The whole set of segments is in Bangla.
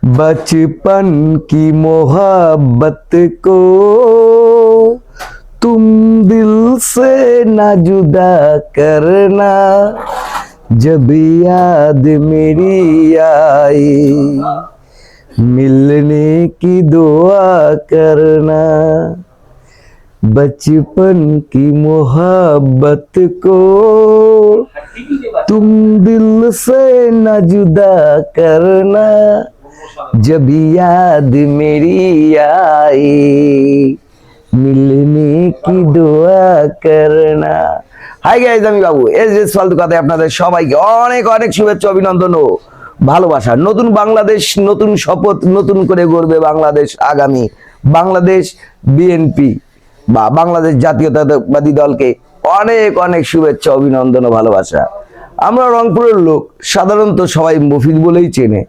बचपन की मोहब्बत को तुम दिल से ना जुदा करना, जब याद मेरी आई मिलने की दुआ करना। बचपन की मोहब्बत को तुम दिल से न जुदा करना, जब याद मेरी आई मिलने की दुआ करना। হাই গাইজ, আমি বাবু এস ফালতু কথায় আপনাদের সবাইকে অনেক অনেক শুভেচ্ছা, অভিনন্দন ও ভালোবাসা। নতুন বাংলাদেশ, নতুন শপথ, নতুন করে গড়বে বাংলাদেশ আগামী। বাংলাদেশ বিএনপি বা বাংলাদেশ জাতীয়তাবাদী দলকে অনেক অনেক শুভেচ্ছা, অভিনন্দন ও ভালোবাসা। আমরা রংপুরের লোক, সাধারণত সবাই মফিজ বলেই চেনে,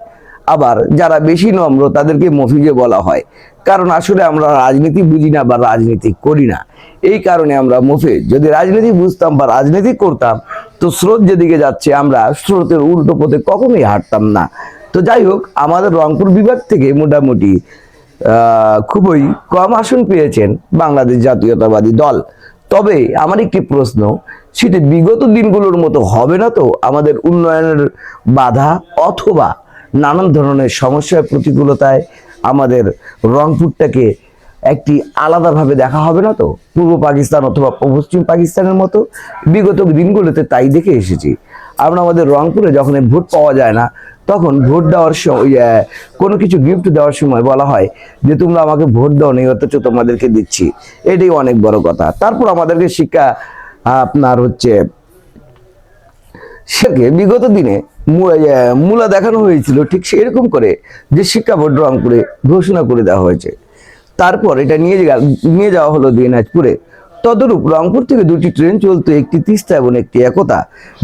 আবার যারা বেশি নম্র তাদেরকে মফিজে বলা হয়, কারণ আসলে আমরা রাজনীতি বুঝি না বা রাজনীতি করি না। এই কারণে আমরা মফিজ। যদি রাজনীতি বুঝতাম বা রাজনীতি করতাম তো স্রোত যেদিকে যাচ্ছে আমরা স্রোতের উল্টো পথে কখনোই হাঁটতাম না। তো যাই হোক, আমাদের রংপুর বিভাগ থেকে মোটামুটি খুবই কম আসন পেয়েছেন বাংলাদেশ জাতীয়তাবাদী দল। তবে আমার একটি প্রশ্ন, সেটা বিগত দিনগুলোর মতো হবে না তো? আমাদের উন্নয়নের বাধা অথবা নানান ধরনের সমস্যার প্রতিকূলতায় আমাদের রংপুরটাকে একটি আলাদাভাবে দেখা হবে না তো? পূর্ব পাকিস্তান অথবা পশ্চিম পাকিস্তানের মতো বিগত দিনগুলোতে তাই দেখে এসেছি আমরা। আমাদের রংপুরে যখন ভোট পাওয়া যায় না, তখন ভোট দেওয়ার সময় কোনো কিছু গিফট দেওয়ার সময় বলা হয় যে তোমরা আমাকে ভোট দাও নেই, অথচ তোমাদেরকে দিচ্ছি। এটাই অনেক বড় কথা। তারপর আমাদেরকে শিক্ষা আপনার হচ্ছে সেকে বিগত দিনে মূলা দেখানো হয়েছিল, ঠিক সেরকম করে যে শিক্ষা বোর্ড রংপুরে ঘোষণা করে দেওয়া হয়েছে। তারপর এটা নিয়ে যাওয়া হলো দিনাজপুরে। তদরূপ রংপুর থেকে দুটি ট্রেন চলতো, একটি তিস্তা এবং একটি একতা,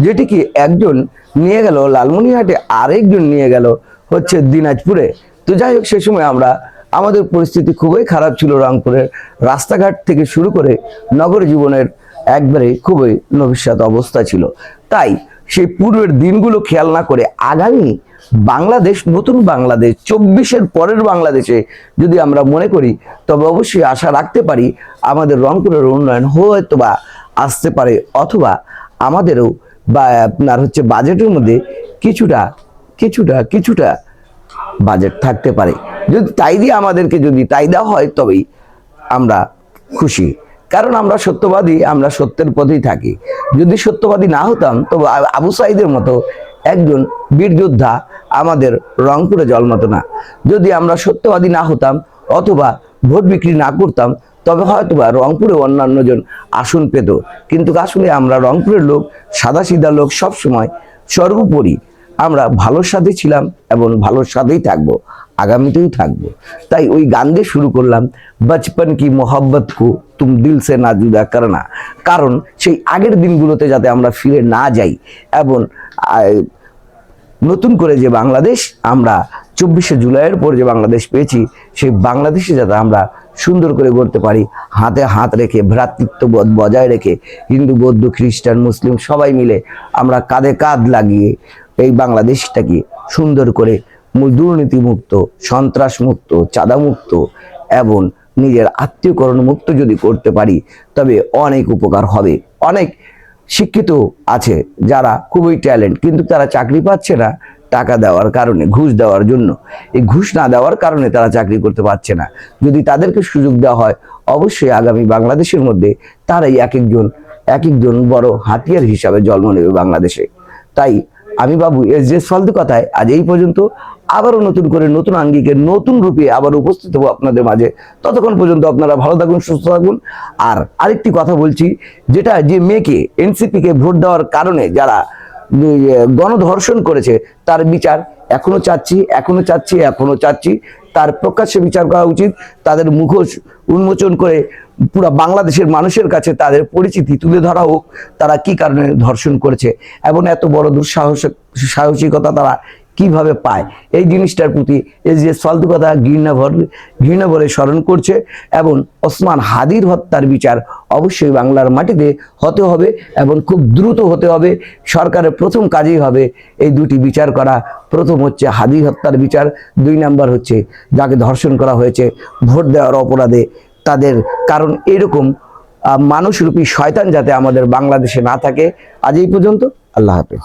যেটিকে একজন নিয়ে গেল লালমনিরহাটে, আরেকজন নিয়ে গেল হচ্ছে দিনাজপুরে। তো যাই হোক, সে সময় আমাদের পরিস্থিতি খুবই খারাপ ছিল। রংপুরের রাস্তাঘাট থেকে শুরু করে নগর জীবনের একবারে খুবই নভিশাত অবস্থা ছিল। তাই সেই পূর্বের দিনগুলো খেয়াল না করে আগামী বাংলাদেশ, নতুন বাংলাদেশ 24-এর পরের বাংলাদেশে যদি আমরা মনে করি, তবে অবশ্যই আশা রাখতে পারি আমাদের রংপুরের উন্নয়ন হয়তো বা আসতে পারে, অথবা আমাদেরও বা আপনার হচ্ছে বাজেটের মধ্যে কিছুটা বাজেট থাকতে পারে। যদি তাই দিয়ে আমাদেরকে যদি তাই দেওয়া হয় তবেই আমরা খুশি, কারণ আমরা সত্যবাদী, আমরা সত্যের পথেই থাকি। যদি সত্যবাদী না হতাম তবে আবু সাইদের মতো একজন বীর যোদ্ধা আমাদের রংপুরে জন্মাতো না। যদি আমরা সত্যবাদী না হতাম অথবা ভোট বিক্রি না করতাম, তবে হয়তোবা রংপুরে অন্যান্য জন আসন পেত। কিন্তু আসলে আমরা রংপুরের লোক, সাদাসিধা লোক, সব সময় সর্বোপরি আমরা ভালোর সাথে ছিলাম এবং ভালোর সাথেই থাকবো, আগামীতেও থাকবো। তাই ওই গান দিয়ে শুরু করলাম, বচপন কি মোহব্বত কো তুম দিল সে না জুদা করনা। কারণ সেই আগের দিনগুলোতে যাতে আমরা ফিরে না যাই এবং নতুন করে যে বাংলাদেশ আমরা 24শে জুলাইয়ের পর যে বাংলাদেশ পেয়েছি, সেই বাংলাদেশে যাতে আমরা সুন্দর করে গড়তে পারি, হাতে হাত রেখে, ভ্রাতৃত্ববোধ বজায় রেখে, হিন্দু, বৌদ্ধ, খ্রিস্টান, মুসলিম সবাই মিলে আমরা কাঁধে কাঁধ লাগিয়ে এই বাংলাদেশটাকে সুন্দর করে দুর্নীতিমুক্ত, সন্ত্রাসমুক্ত, চাঁদামুক্ত এবং নিজের আত্মীয়করণ মুক্ত যদি করতে পারি, তবে অনেক উপকার হবে। অনেক শিক্ষিত আছে যারা খুবই ট্যালেন্ট, কিন্তু তারা চাকরি পাচ্ছে না টাকা দেওয়ার কারণে, ঘুষ দেওয়ার জন্য। এই ঘুষ না দেওয়ার কারণে তারা চাকরি করতে পারছে না। যদি তাদেরকে সুযোগ দেওয়া হয়, অবশ্যই আগামী বাংলাদেশের মধ্যে তারাই এক একজন বড় হাতিয়ার হিসাবে জন্ম নেবে বাংলাদেশে। তাই আমি বাবু এস ফালতু কথায় আজ এই পর্যন্ত। আবারও নতুন করে, নতুন আঙ্গিকে, নতুন রূপে আবার উপস্থিত হবো আপনাদের মাঝে। ততক্ষণ পর্যন্ত আপনারা ভালো থাকুন, সুস্থ থাকুন। আর আরেকটি কথা বলছি, যেটা যে মেয়েকে এনসিপিকে ভোট দেওয়ার কারণে যারা গণধর্ষণ করেছে, তার বিচার এখনো চাচ্ছি। তার প্রকাশ্যে বিচার করা উচিত। তাদের মুখোশ উন্মোচন করে পুরো বাংলাদেশের মানুষের কাছে তাদের পরিচিতি তুলে ধরা হোক, তারা কি কারণে ধর্ষণ করেছে এবং এত বড় দুঃসাহসিকতা তারা কিভাবে পায়, এই জিনিসটার প্রতি এই যে ফালতু কথা ঘৃণা ভরে স্মরণ করছে। এবং ওসমান হাদির হত্যার বিচার অবশ্যই বাংলার মাটিতে হতে হবে এবং খুব দ্রুত হতে হবে। সরকারের প্রথম কাজই হবে এই দুটি বিচার করা। প্রথম হচ্ছে হাদি হত্যার বিচার, 2 নাম্বার হচ্ছে যাকে ধর্ষণ করা হয়েছে ভোট দেওয়ার অপরাধে তাদের। কারণ এরকম মানুষরূপী শয়তান যাতে আমাদের বাংলাদেশে না থাকে। আজ এই পর্যন্ত, আল্লাহ হাফেজ।